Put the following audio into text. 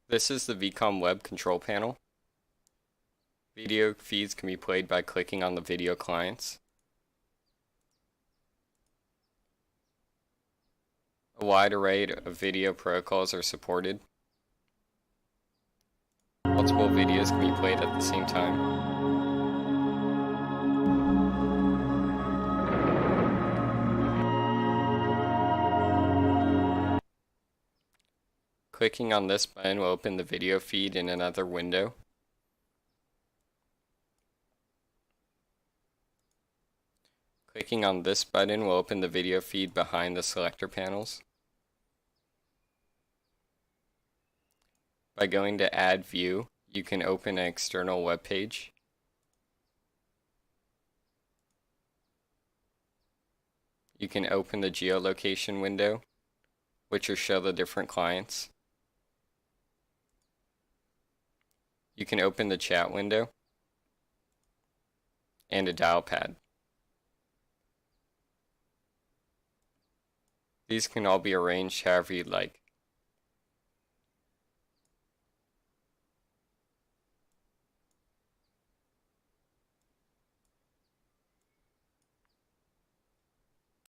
This is the VCOM Web Control Panel. Video feeds can be played by clicking on the video clients. A wide array of video protocols are supported. Multiple videos can be played at the same time. Clicking on this button will open the video feed in another window. Clicking on this button will open the video feed behind the selector panels. By going to Add View, you can open an external web page. You can open the geolocation window, which will show the different clients. You can open the chat window and a dial pad. These can all be arranged however you'd like.